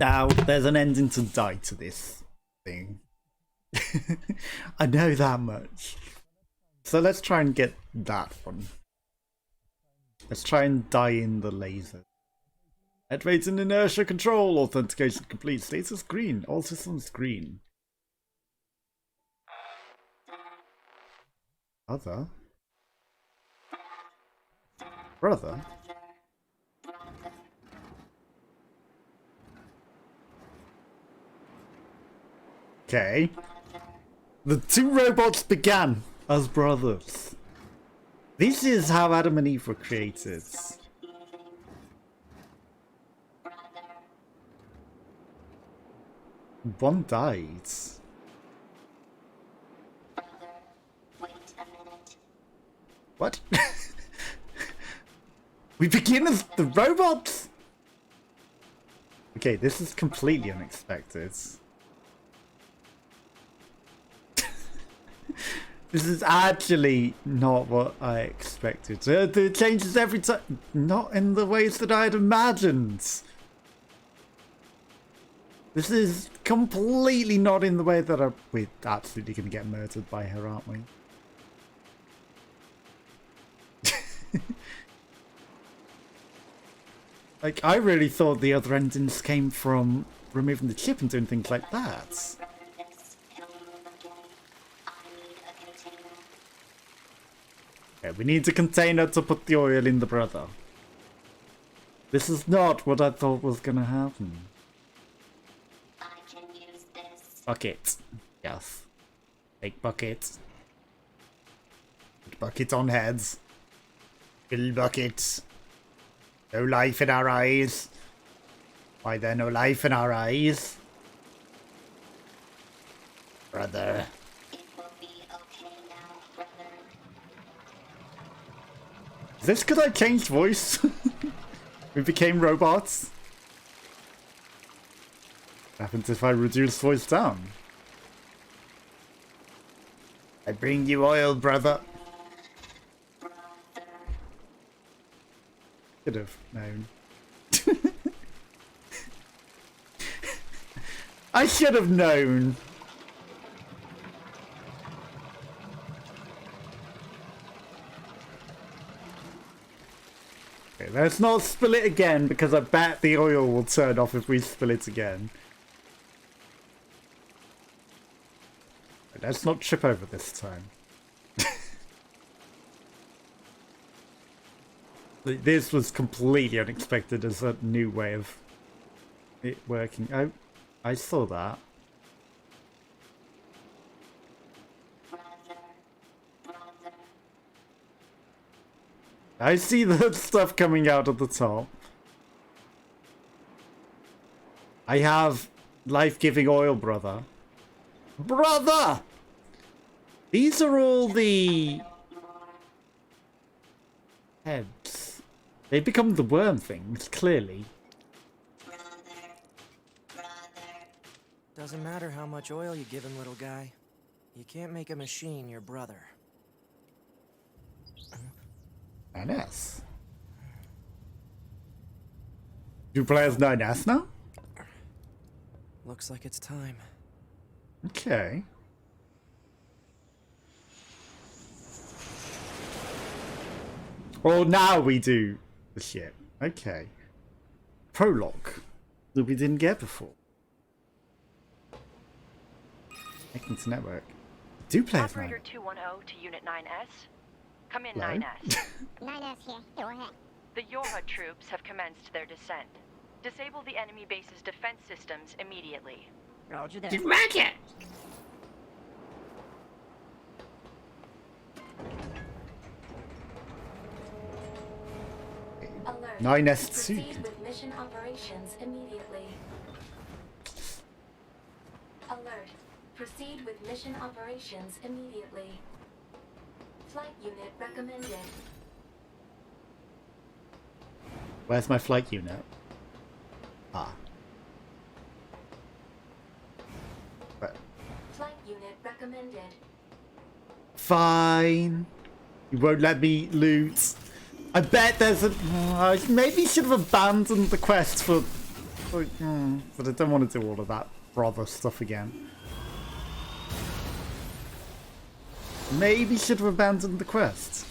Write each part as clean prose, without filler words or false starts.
Now, there's an ending to die to this thing. I know that much. So let's try and get that one. Let's try and die in the laser. Activating inertia control. Authentication complete. Status green. All systems green. Other? Brother? Okay. The two robots began as brothers. This is how Adam and Eve were created. One died. Wait a minute. What? We begin as the robots? Okay, this is completely unexpected. This is actually not what I expected. It changes every time. Not in the ways that I'd imagined. This is completely not in the way that we're absolutely going to get murdered by her, aren't we? Like, I really thought the other endings came from removing the chip and doing things like that. Okay, we need a container to put the oil in the brother. This is not what I thought was gonna happen. I can use this. Bucket. Yes. Take bucket. Put bucket on heads. Fill bucket. No life in our eyes. Why there no life in our eyes? Brother. It will be okay now, brother. Is this because I changed voice? We became robots? What happens if I reduce voice down? I bring you oil, brother. Could have known. I should have known. Okay, let's not spill it again because I bet the oil will turn off if we spill it again. Let's not trip over this time. This was completely unexpected as a new way of it working. Oh, I saw that. I see the stuff coming out at the top. I have life-giving oil, brother. Brother! These are all the heads. They become the worm things, clearly. Doesn't matter how much oil you give him, little guy. You can't make a machine your brother. 9s. You play as 9s now? Looks like it's time. Okay. Well, now we do the shit. Okay. Prologue that we didn't get before. Connecting to network. Do play as Operator 210 to Unit 9S. Come in, Hello? 9S. 9S here. Go ahead. The Yorha troops have commenced their descent. Disable the enemy base's defense systems immediately. Roger that. Roger! Alert. 9S2. Proceed with mission operations immediately. Alert. Proceed with mission operations immediately. Flight unit recommended. Where's my flight unit? Ah. But Flight unit recommended. fine. You won't let me loot. I bet there's a... I maybe should have abandoned the quest for But I don't want to do all of that brother stuff again. Maybe should have abandoned the quest.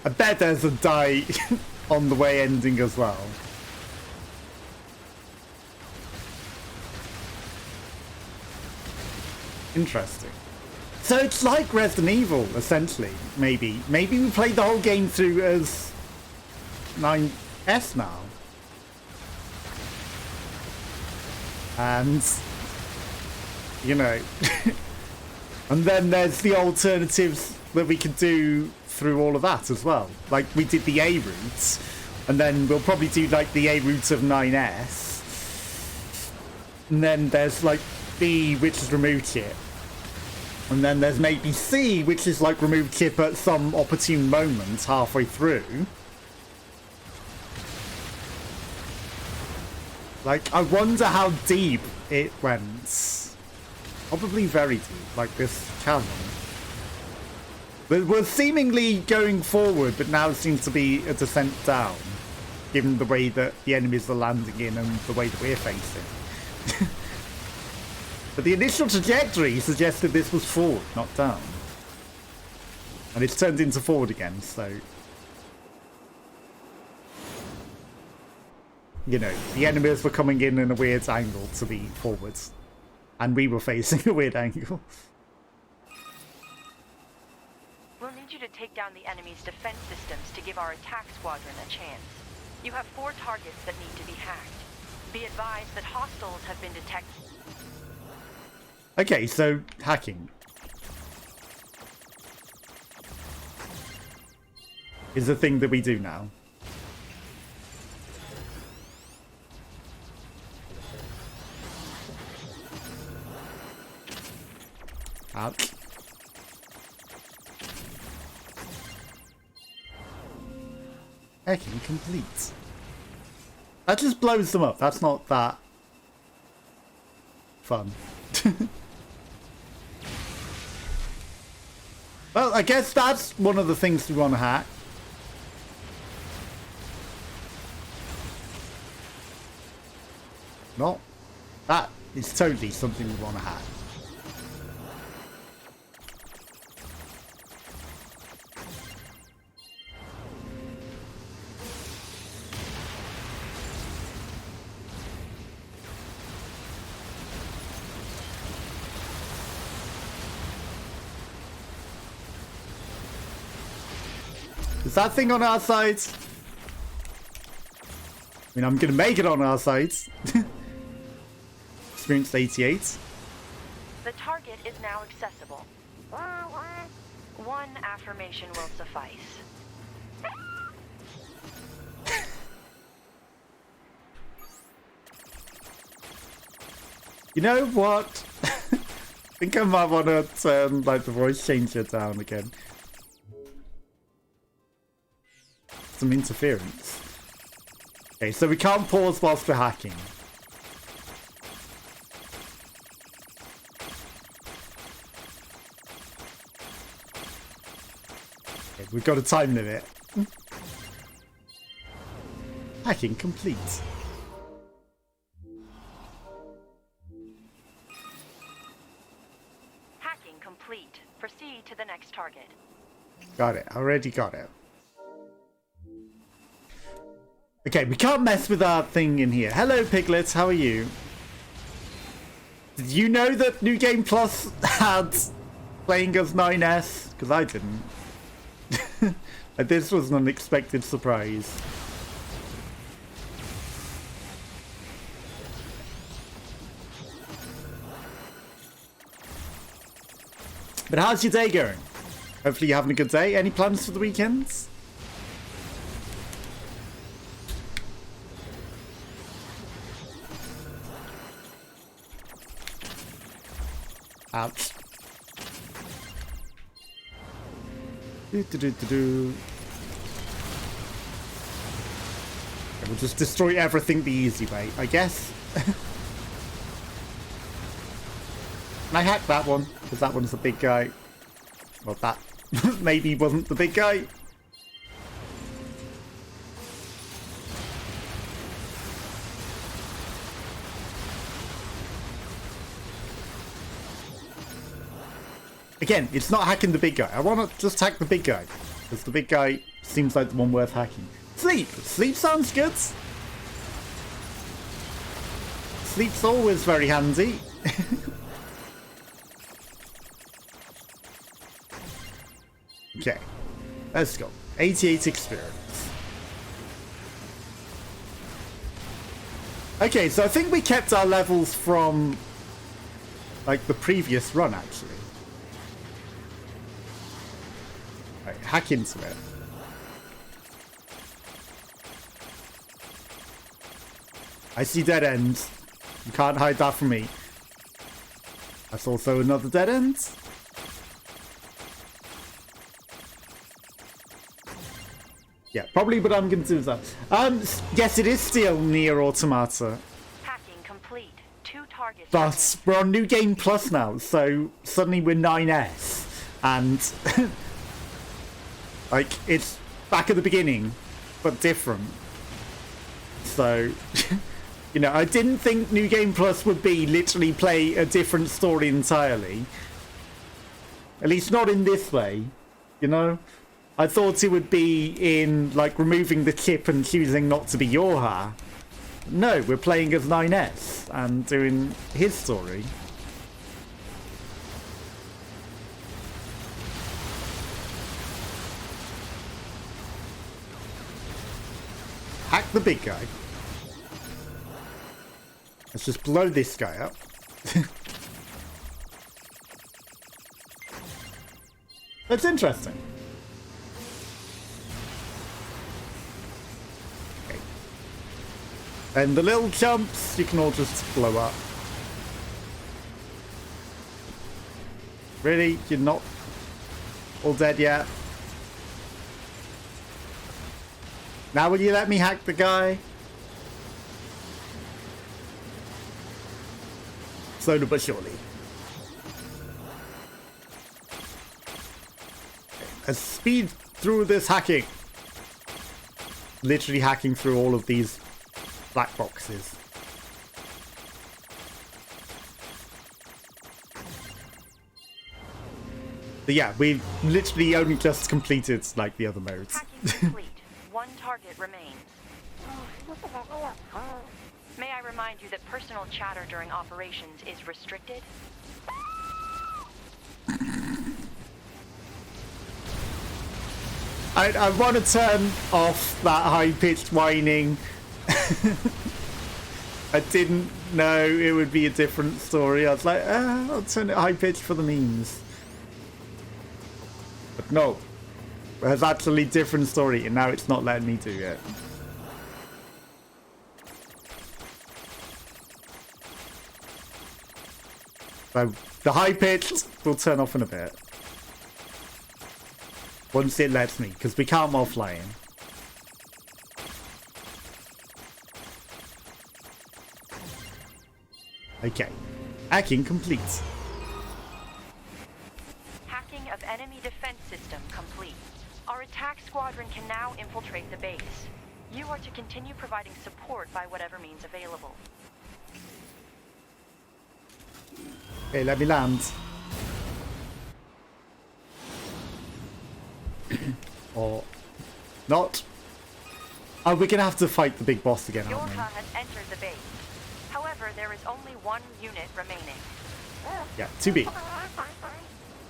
I bet there's a die on the way ending as well. Interesting. So it's like Resident Evil, essentially, maybe. Maybe we played the whole game through as 9S now. And, you know, and then there's the alternatives that we could do through all of that as well. Like, we did the A route, and then we'll probably do, like, the A route of 9S. And then there's, like, B, which is remove chip. And then there's maybe C, which is like remove chip at some opportune moment halfway through. Like, I wonder how deep it went. Probably very deep, like this chasm. But we're seemingly going forward, but now it seems to be a descent down, given the way that the enemies are landing in and the way that we're facing. But the initial trajectory suggested this was forward, not down. And it's turned into forward again, so... You know, the enemies were coming in a weird angle to be forwards. And we were facing a weird angle. We'll need you to take down the enemy's defense systems to give our attack squadron a chance. You have 4 targets that need to be hacked. Be advised that hostiles have been detected. Okay, so hacking is the thing that we do now. Ouch. Hacking complete. That just blows them up. That's not that fun. Well, I guess that's one of the things we want to hack. No, that is totally something we want to hack. Is that thing on our side? I mean, I'm gonna make it on our side. Experienced 88. The target is now accessible. One affirmation will suffice. You know what? I think I might want to turn like the voice changer down again. Some interference. Okay, so we can't pause whilst we're hacking. Okay, we've got a time limit. Hacking complete. Hacking complete. Proceed to the next target. Got it. Already got it. Okay, we can't mess with our thing in here. Hello, Piglets. How are you? Did you know that New Game Plus had playing as 9S? Because I didn't. This was an unexpected surprise. But how's your day going? Hopefully you're having a good day. Any plans for the weekends? Ouch. We'll just destroy everything the easy way, I guess. Can I hack that one? Because that one's the big guy. Well, that maybe wasn't the big guy. Again, it's not hacking the big guy. I want to just hack the big guy. Because the big guy seems like the one worth hacking. Sleep! Sleep sounds good. Sleep's always very handy. Okay, let's go. 88 experience. Okay, so I think we kept our levels from like the previous run, actually. Right, hack into it. I see dead ends. You can't hide that from me. That's also another dead end. Yeah, probably what I'm going to do is that. Yes, it is still Nier Automata. Hacking complete. 2 targets. But we're on New Game Plus now, so suddenly we're 9S. And, like, it's back at the beginning, but different. So, you know, I didn't think New Game Plus would be literally play a different story entirely. At least not in this way, you know? I thought it would be in, like, removing the chip and choosing not to be Yorha. No, we're playing as 9S and doing his story. Hack the big guy. Let's just blow this guy up. That's interesting. Okay. And the little jumps, you can all just blow up. Really? You're not all dead yet? Now will you let me hack the guy? Slowly but surely. Let's speed through this hacking. Literally hacking through all of these black boxes. But yeah, we literally only just completed like the other modes. Hacking complete. 1 target remains. May I remind you that personal chatter during operations is restricted? I want to turn off that high-pitched whining. I didn't know it would be a different story. I was like, I'll turn it high-pitched for the memes. But no. There's actually a different story, and now it's not letting me do it. So, the high-pitched will turn off in a bit. Once it lets me, because we can't while flying. Okay. Hacking complete. Hacking of enemy defense system complete. Our attack squadron can now infiltrate the base. You are to continue providing support by whatever means available. Okay, let me land. Or not. Oh, we're gonna have to fight the big boss again, aren't we? Yorha has entered the base. However, there is only 1 unit remaining. Yeah, 2B.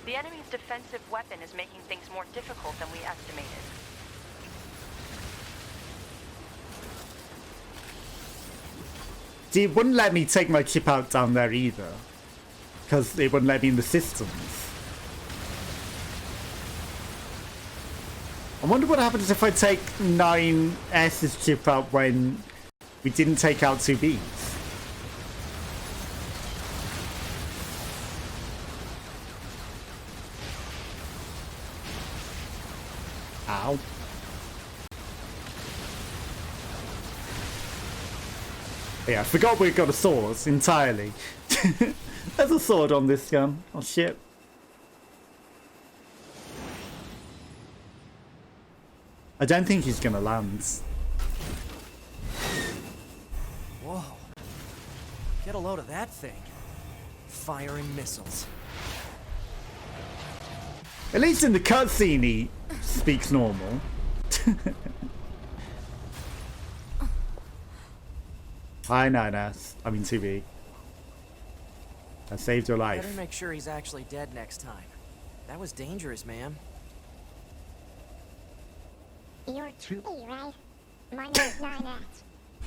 The enemy's defensive weapon is making things more difficult than we estimated. See, it wouldn't let me take my chip out down there either. Because it wouldn't let me in the systems. I wonder what happens if I take 9s's chip out when we didn't take out 2B's. Ow. Yeah, I forgot we've got a sword entirely. There's a sword on this gun. Oh shit. I don't think he's gonna land. Whoa. Get a load of that thing. Firing missiles. At least in the cutscene he speaks normal. Hi, 9s. I mean 2B. I saved your life. Better make sure he's actually dead next time. That was dangerous, man. You're Tree, right? My name's 9S.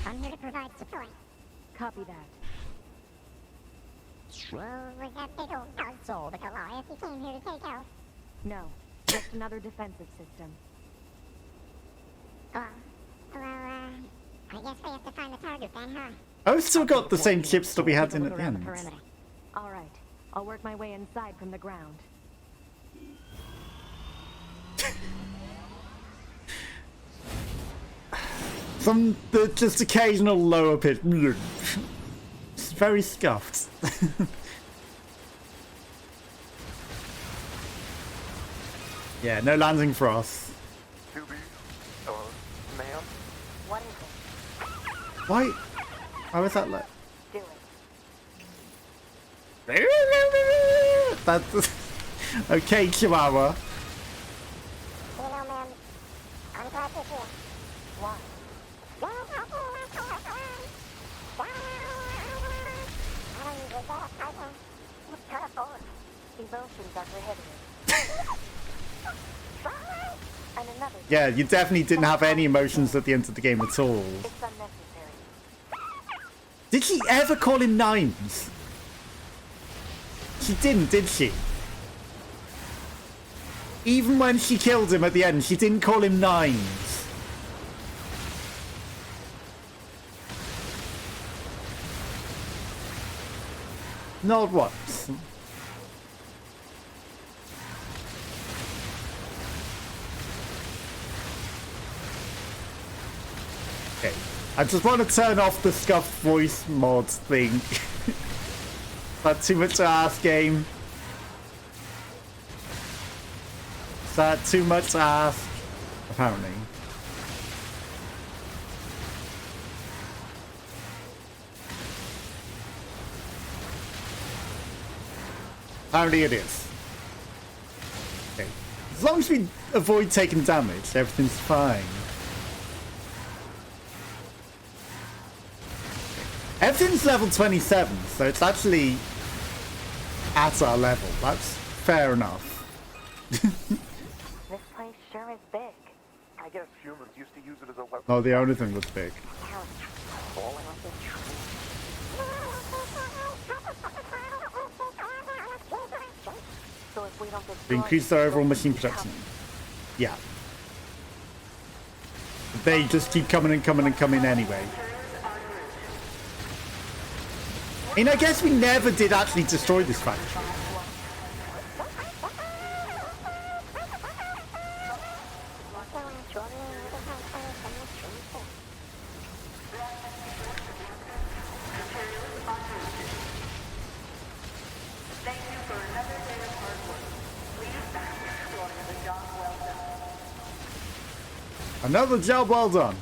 I'm here to provide support. Copy that. Well, was that big old guzzle the Goliath you came here to take out? No, just another defensive system. Oh, well, I guess we have to find the target then, huh? I've still got the same chips that we had Take in a look at the around end. perimeter. All right, I'll work my way inside from the ground. Some the just occasional lower pitch. It's very scuffed. Yeah, no landing for us. 2B? Ma'am? What is it? Why? Why was that like? Do it. That's okay, Chihuahua. You know, man, I'm glad you're here. Why? I don't usually get a title. It's colorful. Emotions are prohibited. And another. Yeah, you definitely didn't have any emotions at the end of the game at all. It's unnecessary. Did she ever call him 9s? She didn't, did she? Even when she killed him at the end, she didn't call him 9s. Not once. Okay. I just want to turn off the scuffed voice mod thing. That's too much to ask, game. Is that too much to ask? Apparently. Apparently it is. Okay. As long as we avoid taking damage, everything's fine. Everything's level 27, so it's actually at our level. That's fair enough. This place sure is big. I guess humans used to use it as a weapon. Oh, the only thing was big. So if we don't We destroy increased our overall machine production. Yeah. They just keep coming and coming and coming anyway. And I guess we never did actually destroy this factory. Another job well done.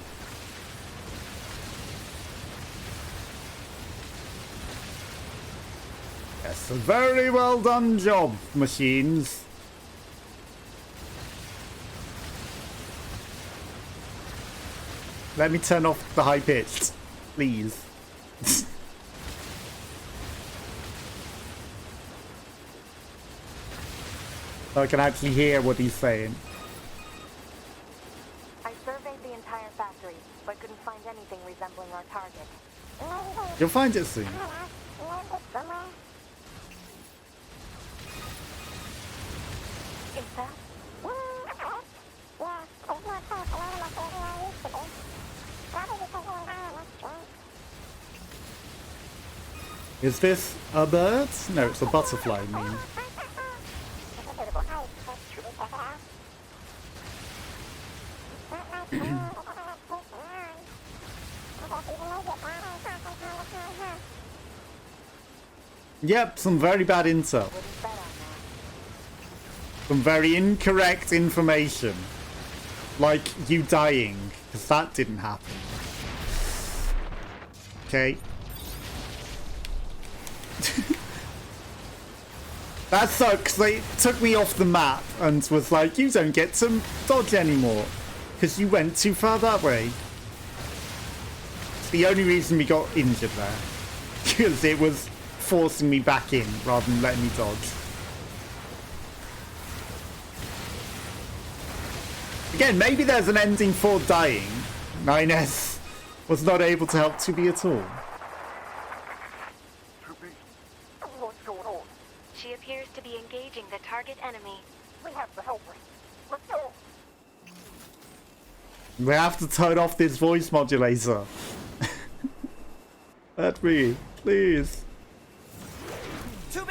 Yes, a very well done job, machines. Let me turn off the high pitch, please. So I can actually hear what he's saying. I surveyed the entire factory, but couldn't find anything resembling our target. You'll find it soon. Is that? Is this a bird? No, it's a butterfly, I mean. Yep, some very bad intel. Wouldn't bet on that. Some very incorrect information. Like you dying, because that didn't happen. Okay. That sucks. They took me off the map and was like, you don't get to dodge anymore because you went too far that way. It's the only reason we got injured there. Because it was forcing me back in rather than letting me dodge. Again, maybe there's an ending for dying. 9s was not able to help 2B at all. 2B, what's going on? She appears to be engaging the target enemy. We have to help her. Let's go. We have to turn off this voice modulator. Let me, please. 2B!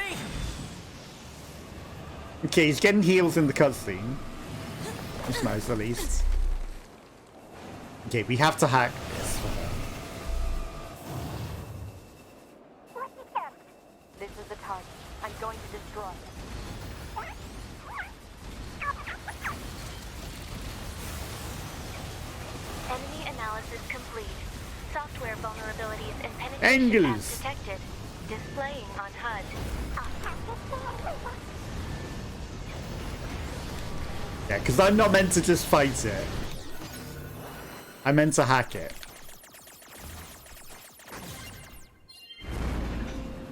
Okay, he's getting heals in the cutscene. That's nice, at least. Okay, we have to hack this. This is the target. I'm going to destroy it. Enemy analysis complete. Software vulnerabilities and penetration Angles. as detected. Displaying on HUD. Yeah, because I'm not meant to just fight it. I meant to hack it.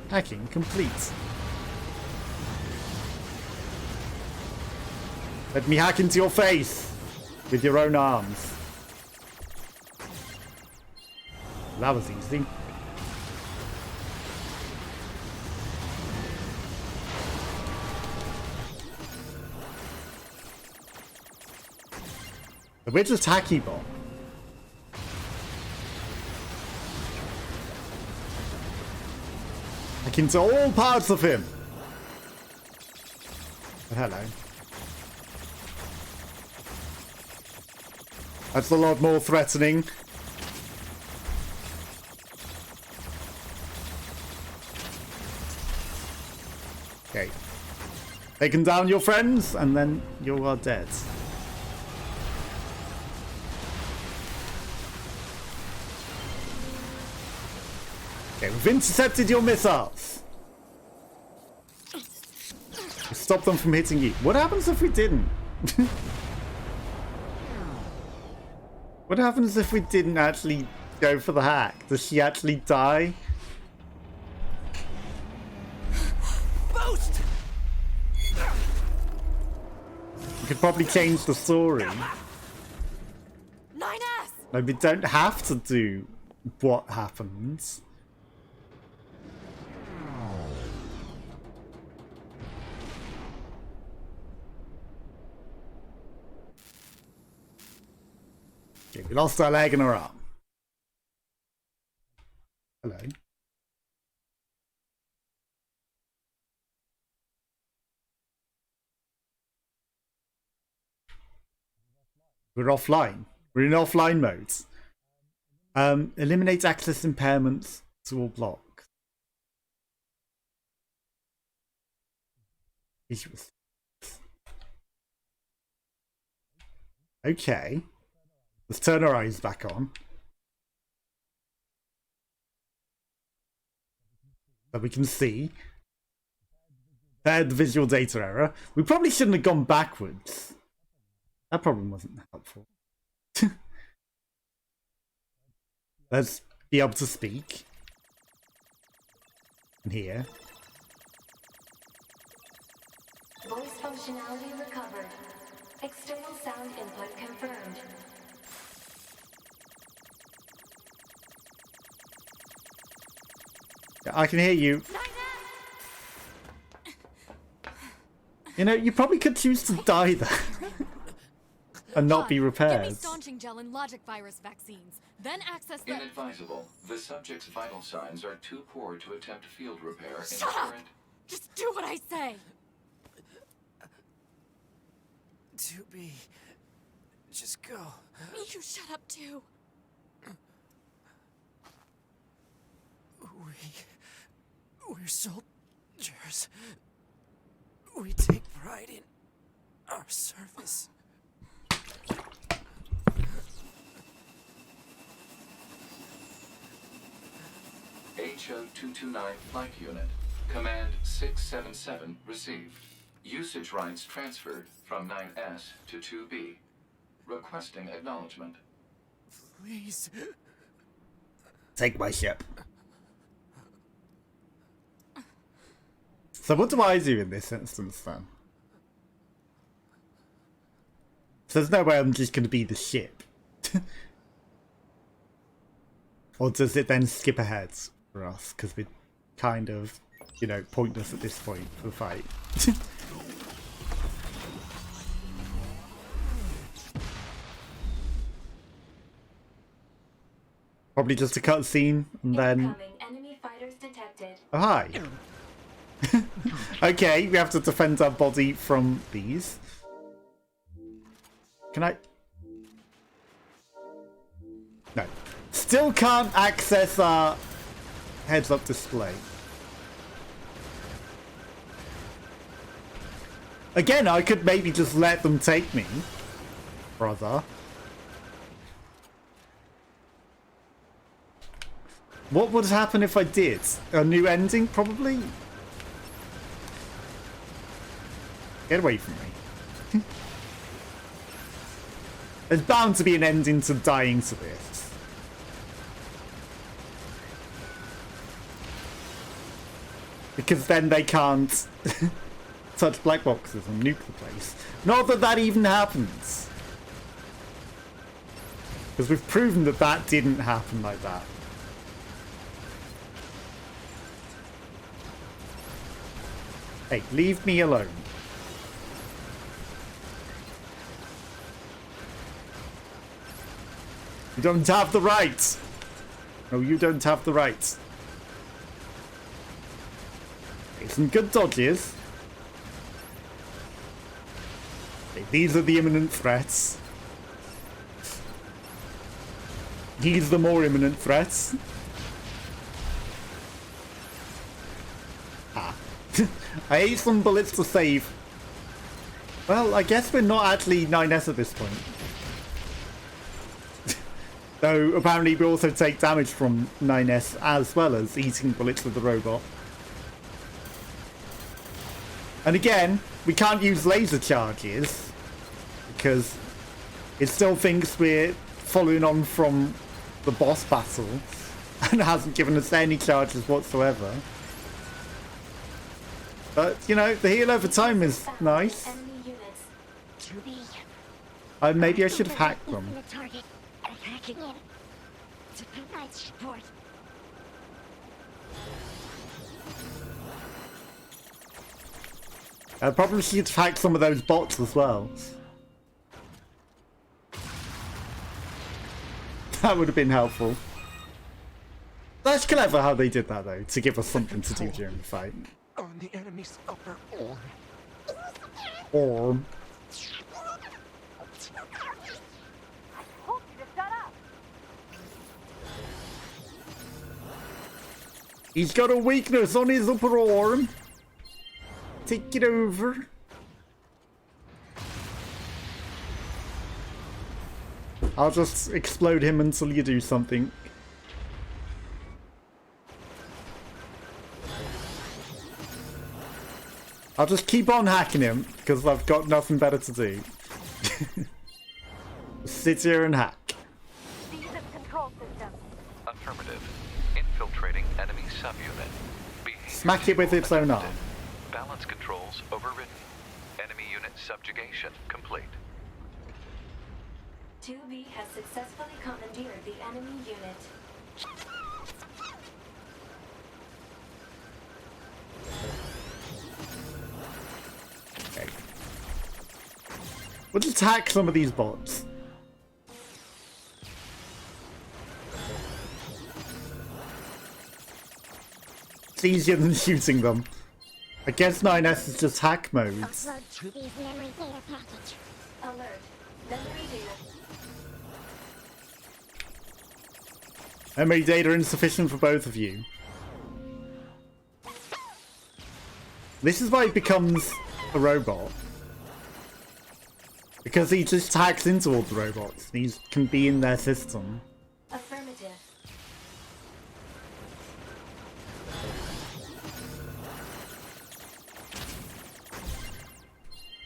Hacking complete. Let me hack into your face with your own arms. That was easy. We're just hacky bot. Hack into all parts of him. Oh, hello. That's a lot more threatening. Okay. Taken down your friends, and then you are dead. Okay, we've intercepted your missiles. Stop them from hitting you. What happens if we didn't? What happens if we didn't actually go for the hack? Does she actually die? Boost! You could probably change the story. 9S! Like, we don't have to do what happens. Okay, we lost our leg and our arm. Hello. We're offline. We're in offline mode. Eliminate access impairments to all blocks. Issues. Okay. Let's turn our eyes back on. So we can see. Bad visual data error. We probably shouldn't have gone backwards. That problem wasn't helpful. Let's be able to speak. And here. Voice functionality recovered. External sound input confirmed. I can hear you. You know, you probably could choose to die there. And not be Give me repaired. staunching gel and logic virus vaccines. Then access the... Inadvisable. The subject's vital signs are too poor to attempt field repair in Shut up! current... Just do what I say! 2B. Just go. You shut up too. We're so yours. We take pride in our service. HO-229 Flight Unit. Command 677 received. Usage rights transferred from 9S to 2B. Requesting acknowledgement. Please. Take my ship. So what do I do in this instance then? So there's no way I'm just going to be the ship. Or does it then skip ahead for us? Because we're kind of, you know, pointless at this point for the fight. Probably just a cutscene and then... Incoming enemy fighters detected. Oh, hi. Okay, we have to defend our body from these. Can I... No. Still can't access our heads-up display. Again, I could maybe just let them take me, brother. What would happen if I did? A new ending, probably? Get away from me. There's bound to be an ending to dying to this. Because then they can't touch black boxes and nuke the place. Not that that even happens. Because we've proven that that didn't happen like that. Hey, leave me alone. You don't have the right. No, you don't have the right. Okay, some good dodges. Okay, these are the imminent threats. These are the more imminent threats. Ah. I ate some bullets to save. Well, I guess we're not actually 9S at this point. Though apparently we also take damage from 9S as well as eating bullets with the robot. And again, we can't use laser charges because it still thinks we're following on from the boss battle and hasn't given us any charges whatsoever. But, you know, the heal over time is nice. Enemy units. Maybe I should have hacked them. The target. Hacking it. To provide support. I probably should have hacked some of those bots as well. That would have been helpful. That's clever how they did that though, to give us something to do during the fight. On the enemy's upper arm. Or... Told you to shut up. He's got a weakness on his upper arm. Take it over. I'll just explode him until you do something. I'll just keep on hacking him, because I've got nothing better to do. Sit here and hack. These are the control systems. Affirmative. Infiltrating enemy subunit. Behavior Smack it with its own arm. Balance controls overridden. Enemy unit subjugation complete. 2B has successfully commandeered the enemy unit. Okay. We'll just hack some of these bots. It's easier than shooting them. I guess 9S is just hack modes. Upload Truby's memory data package. Alert. Memory data. Memory data insufficient for both of you. This is why he becomes a robot. Because he just hacks into all the robots. He can be in their system. Affirmative.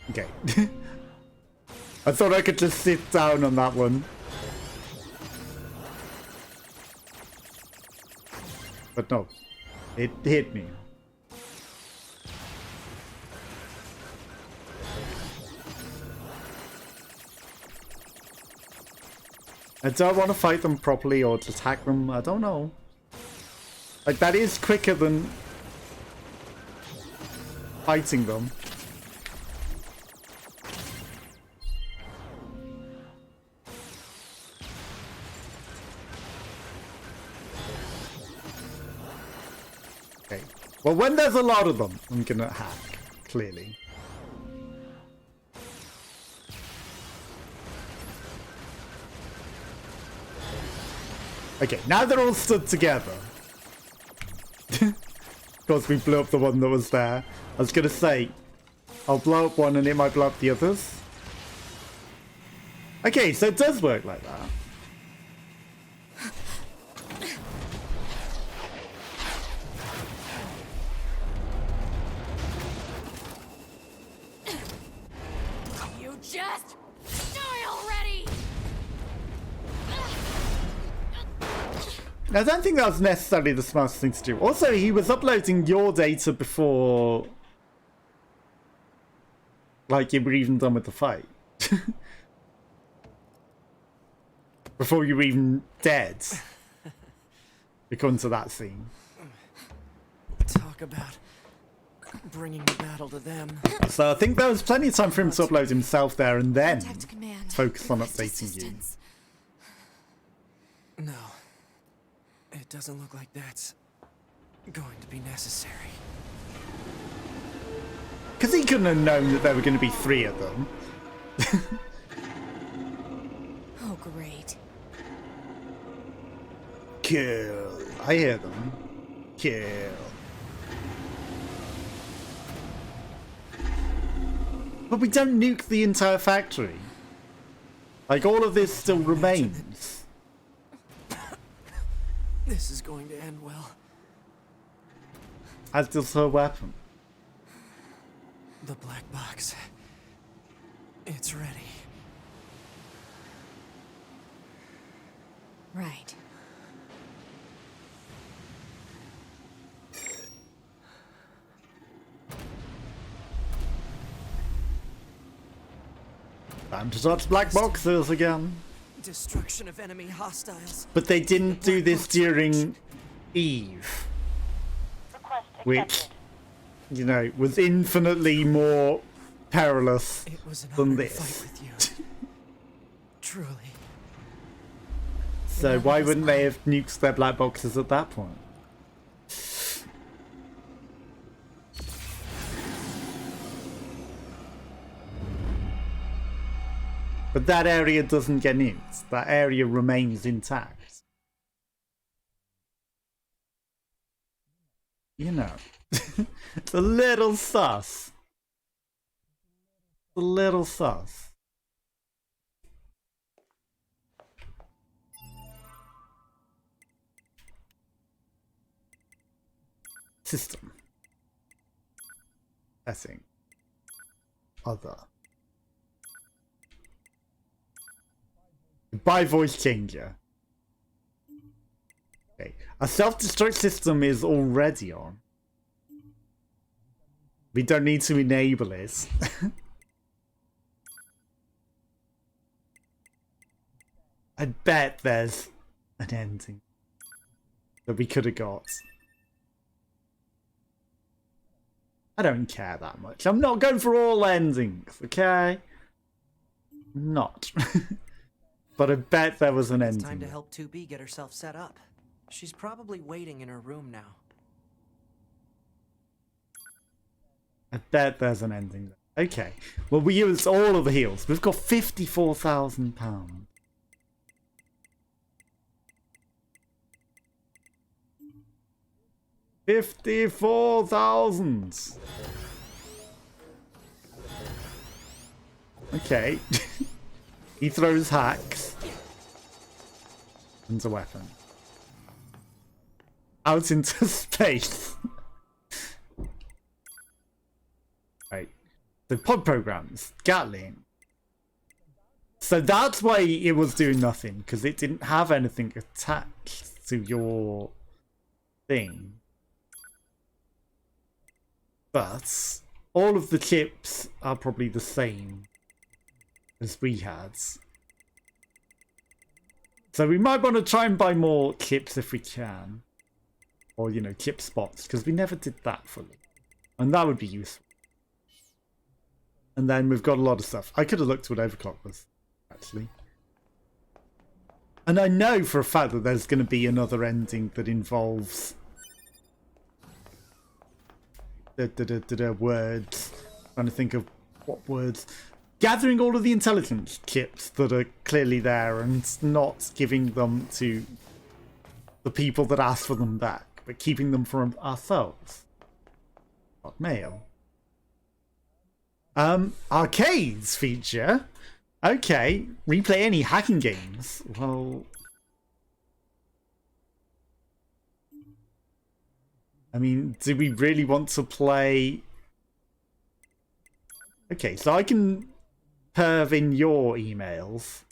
Okay. I thought I could just sit down on that one. But no. It hit me. I don't want to fight them properly or just hack them. I don't know. Like, that is quicker than fighting them. Okay. Well, when there's a lot of them, I'm gonna hack, clearly. Okay, now they're all stood together. Of course, we blew up the one that was there. I was gonna say, I'll blow up one and it might blow up the others. Okay, so it does work like that. You just die already! I don't think that was necessarily the smartest thing to do. Also, he was uploading your data before, like, you were even done with the fight. Before you were even dead. According to that scene. Talk about bringing the battle to them. So I think there was plenty of time for him to upload himself there and then Contact command. focus on Request updating you. assistance. No. It doesn't look like that's going to be necessary. Because he couldn't have known that there were going to be 3 of them. Oh, great. Kill. I hear them. Kill. But we don't nuke the entire factory. Like, all of this still remains. This is going to end well. As does her weapon. The black box. It's ready. Right. Time to touch black boxes again. Destruction of enemy hostiles. But they didn't do this during Eve. Request Which, accepted. you know, was infinitely more perilous It was an than honor to this. fight with you. Truly. So why wouldn't they have nuked their black boxes at that point? But that area doesn't get nuked. That area remains intact. You know. It's a little sus. A little sus. System. Setting. Other. By voice changer. Okay. A self-destruct system is already on. We don't need to enable it. I bet there's an ending that we could have got. I don't care that much. I'm not going for all endings, okay? Not. But I bet there was an ending. Time to help 2B get herself set up. She's probably waiting in her room now. I bet there's an ending there. Okay. Well, we used all of the heals. We've got £54,000. $54,000. Okay. He throws hacks. And a weapon. Out into space. Right. The pod programs. Gatling. So that's why it was doing nothing, because it didn't have anything attached to your thing. But all of the chips are probably the same as we had. So we might want to try and buy more chips if we can. Or, you know, chip spots, because we never did that fully. And that would be useful. And then we've got a lot of stuff. I could have looked what overclock was, actually. And I know for a fact that there's going to be another ending that involves words. Trying to think of what words. Gathering all of the intelligence chips that are clearly there and not giving them to the people that ask for them back, but keeping them for ourselves. Not mail. Arcades feature. Okay, replay any hacking games. Well, I mean, do we really want to play? Okay, so I can perv in your emails.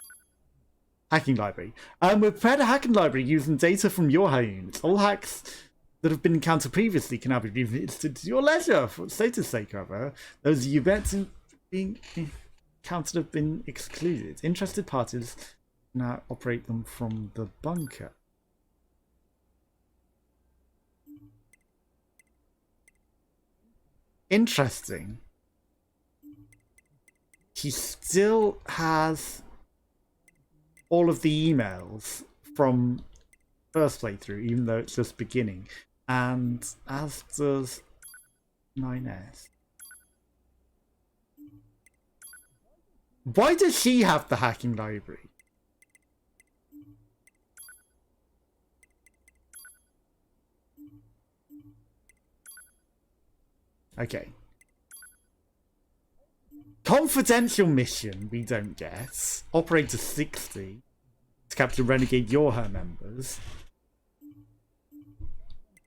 Hacking library. We've prepared a hacking library using data from your home. All hacks that have been encountered previously can now be revisited to your leisure. For status sake, however, those events being encountered have been excluded. Interested parties now operate them from the bunker. Interesting. He still has all of the emails from first playthrough, even though it's just beginning. And as does 9s. Why does she have the hacking library? Okay. Confidential mission we don't get. Operator 60 to capture renegade Yorha members.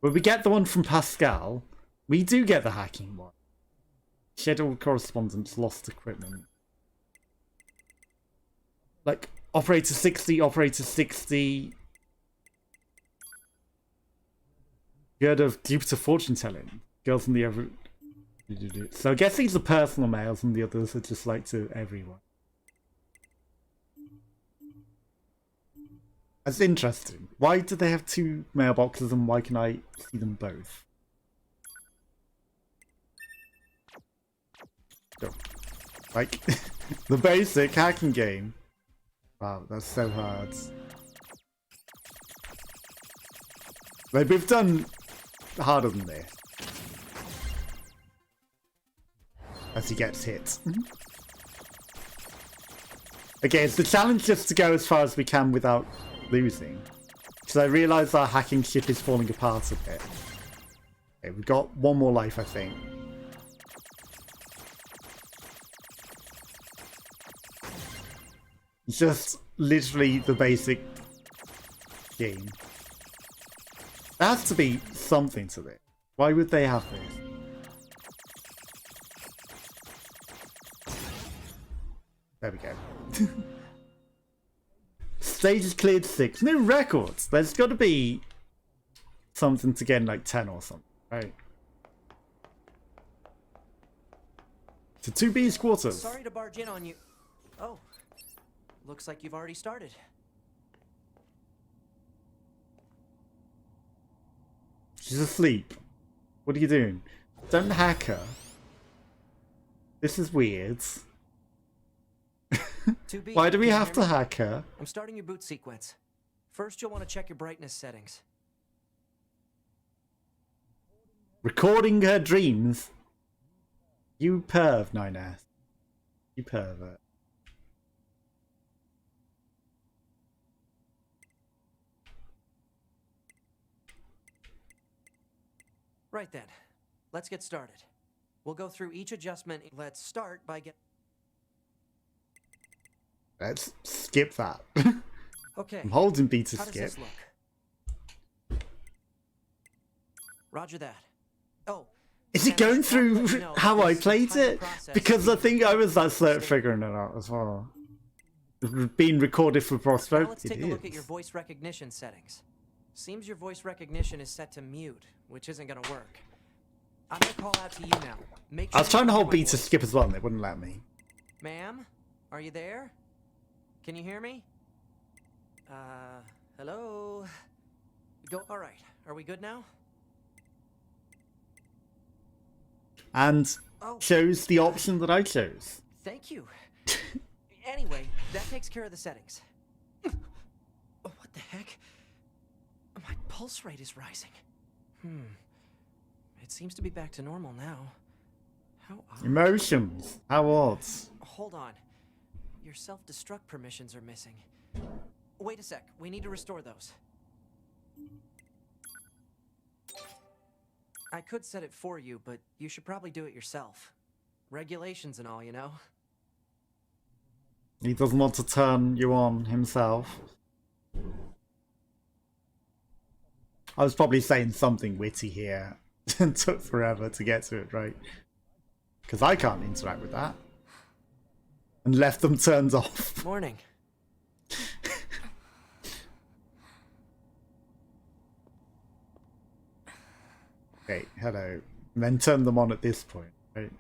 But we get the one from Pascal. We do get the hacking one. Scheduled correspondence, lost equipment. Like, Operator 60, Operator 60. You heard of Jupiter fortune telling? Girls in the ever. So I guess these are personal mails and the others are just like to everyone. That's interesting. Why do they have two mailboxes and why can I see them both? Go. Like, the basic hacking game. Wow, that's so hard. Like, we've done harder than this. As he gets hit. Okay, it's the challenge just to go as far as we can without losing. Because I realise our hacking ship is falling apart a bit. Okay, we've got one more life, I think. Just literally the basic game. There has to be something to this. Why would they have this? There we go. Stage is cleared 6. New records! There's got to be something to get in like 10 or something, right? To 2B's quarters. Sorry to barge in on you. Oh, looks like you've already started. She's asleep. What are you doing? Don't hack her. This is weird. 2B, Why do we can you have hear to me? hack her? I'm starting your boot sequence. First, you'll want to check your brightness settings. Recording her dreams? You perv, 9s. You pervert. Right then, let's get started. We'll go through each adjustment. Let's start by getting... Let's skip that. Okay. I'm holding B to How does skip. this look? Roger that. Oh. Is it going through how I played it? Because I think I was figuring it out as well. Being recorded for Now prosperity. let's take a look at your voice recognition settings. Seems your voice recognition is set to mute, which isn't gonna work. I'm gonna call out to you now. Make sure I was trying to you hold hear B my to voice. skip as well, and they wouldn't let me. Ma'am, are you there? Can you hear me? Hello? All right. Are we good now? And Oh. chose the option that I chose. Thank you. Anyway, that takes care of the settings. What the heck? My pulse rate is rising. It seems to be back to normal now. How odd. Emotions. How odd. Hold on. Your self-destruct permissions are missing. Wait a sec. We need to restore those. I could set it for you, but you should probably do it yourself. Regulations and all, you know? He doesn't want to turn you on himself. I was probably saying something witty here. And took forever to get to it, right? Because I can't interact with that. And left them turned off. Morning. Okay, hello. And then turn them on at this point, right?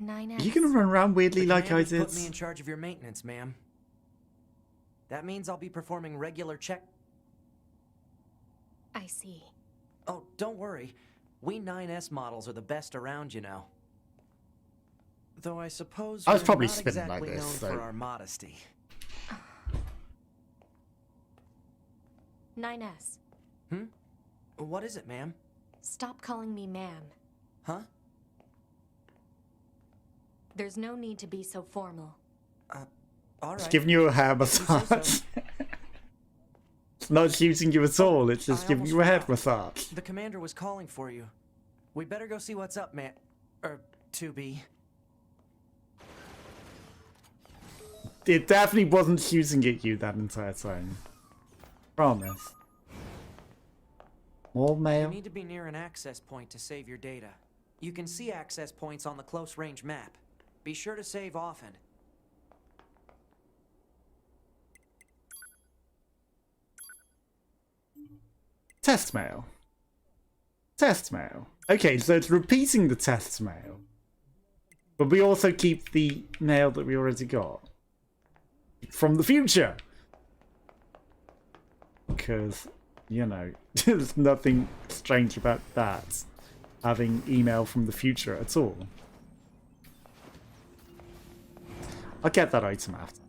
9S. Are you gonna run around weirdly The like I commander's did? Put me in charge of your maintenance, ma'am. That means I'll be performing regular check. I see. Oh, don't worry. We 9S models are the best around, you know. Though I suppose I was we're probably not spinning exactly like this, known so- for our modesty. 9S. What is it, ma'am? Stop calling me ma'am. Huh? There's no need to be so formal. All It's right. giving you a hair You say so. massage. It's not shooting you at all, it's just I giving almost you a head forgot. massage. The commander was calling for you. We better go see what's up, man. 2B. It definitely wasn't shooting at you that entire time. Promise. More You mail? need to be near an access point to save your data. You can see access points on the close range map. Be sure to save often. Test mail. Test mail. Okay, so it's repeating the test mail. But we also keep the mail that we already got. From the future! Because, you know, there's nothing strange about that. Having email from the future at all. I'll get that item after.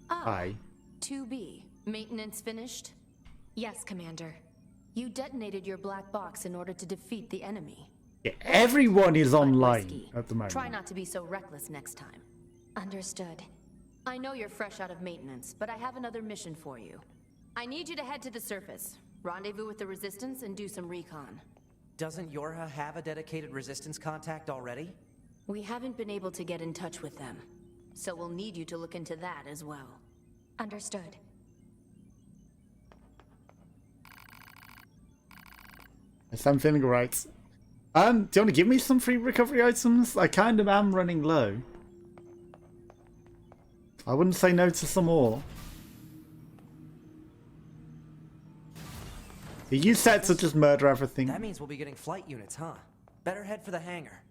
Hi. 2B. Maintenance finished? Yes, Commander. You detonated your black box in order to defeat the enemy. Yeah, everyone is But online risky. at the moment. Try not to be so reckless next time. Understood. I know you're fresh out of maintenance, but I have another mission for you. I need you to head to the surface, rendezvous with the Resistance, and do some recon. Doesn't Yorha have a dedicated resistance contact already? We haven't been able to get in touch with them, so we'll need you to look into that as well. Understood. Yes, I'm feeling alright. Do you want to give me some free recovery items? I kind of am running low. I wouldn't say no to some more. Are you set to just murder everything? That means we'll be getting flight units, huh? Better head for the hangar.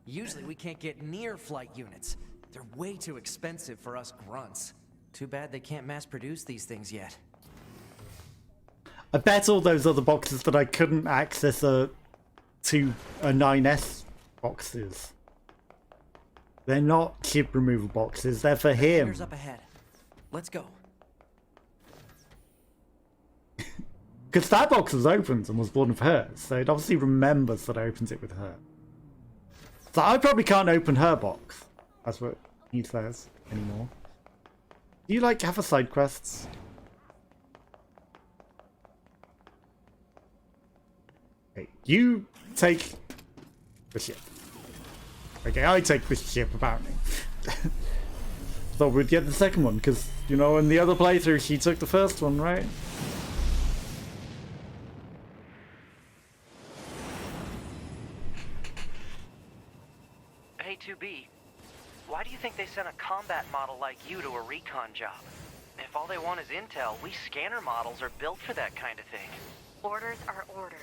Usually we can't get near flight units. They're way too expensive for us grunts. Too bad they can't mass produce these things yet. I bet all those other boxes that I couldn't access are 9S boxes. They're not chip removal boxes, they're for him. Hangar's up ahead. Let's go. Because that box was opened and was one of hers, so it obviously remembers that I opened it with her. So I probably can't open her box. That's what he says anymore. Do you like have a side quests? Okay, you take the ship. Okay, I take this ship, apparently. Thought we'd get the second one, because, you know, in the other playthrough, she took the first one, right? Hey, 2B, why do you think they sent a combat model like you to a recon job? If all they want is intel, we scanner models are built for that kind of thing. Orders are orders.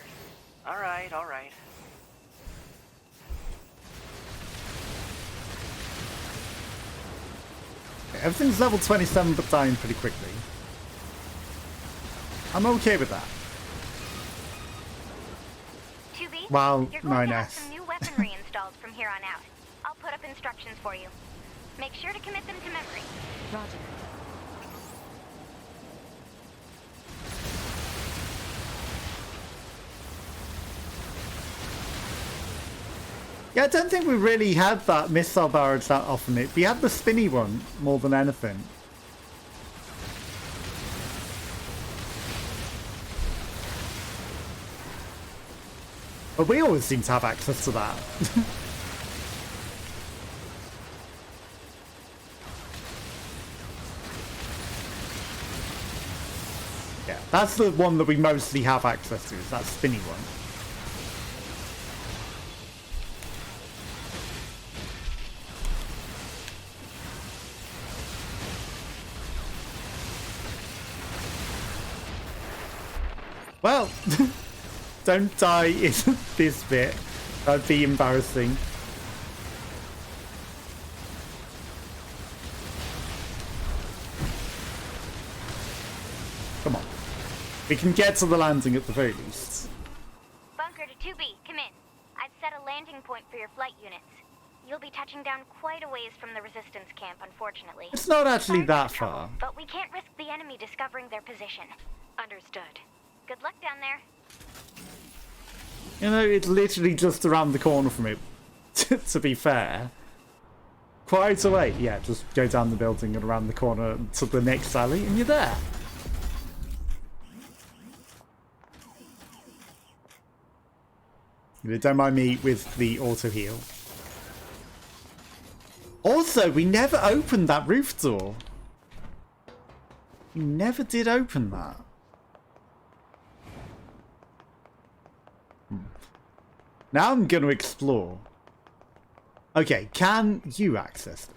All right, all right. Everything's level 27 but dying pretty quickly. I'm okay with that. 2B, Wow, you're going to have 9s. some new weaponry installed from here on out. I'll put up instructions for you. Make sure to commit them to memory. Roger. Yeah, I don't think we really had that missile barrage that often. We had the spinny one more than anything. But we always seem to have access to that. Yeah, that's the one that we mostly have access to, is that spinny one. Well, don't die in this bit. That'd be embarrassing. Come on. We can get to the landing at the very least. Bunker to 2B, come in. I've set a landing point for your flight units. You'll be touching down quite a ways from the resistance camp, unfortunately. It's not actually Sorry for that the trouble, far. but we can't risk the enemy discovering their position. Understood. Good luck down there. You know, it's literally just around the corner from it, to be fair. Quite away. Yeah, just go down the building and around the corner to the next alley and you're there. Don't mind me with the auto heal. Also, we never opened that roof door. We never did open that. Now I'm going to explore. Okay, can you access it?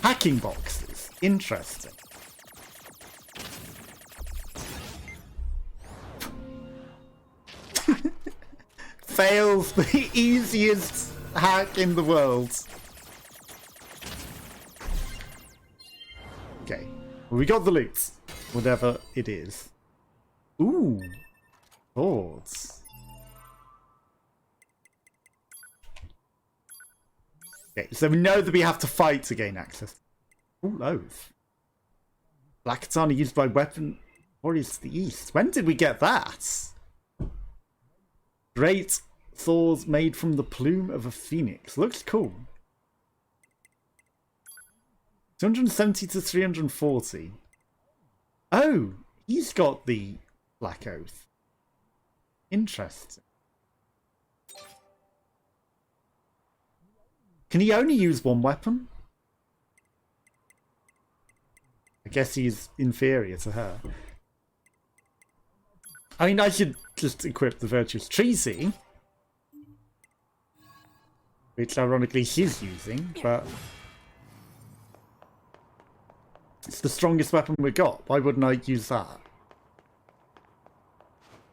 Hacking boxes. Interesting. Fails the easiest hack in the world. Okay, well, we got the loot. Whatever it is. Ooh. Swords. Okay, so we know that we have to fight to gain access. Ooh, loath. Black katana used by weapon warriors to the east. When did we get that? Great swords made from the plume of a phoenix. Looks cool. 270 to 340. Oh, he's got the Black Oath. Interesting. Can he only use one weapon? I guess he's inferior to her. I mean, I should just equip the Virtuous Treaty, which ironically she's using, but it's the strongest weapon we got. Why wouldn't I use that?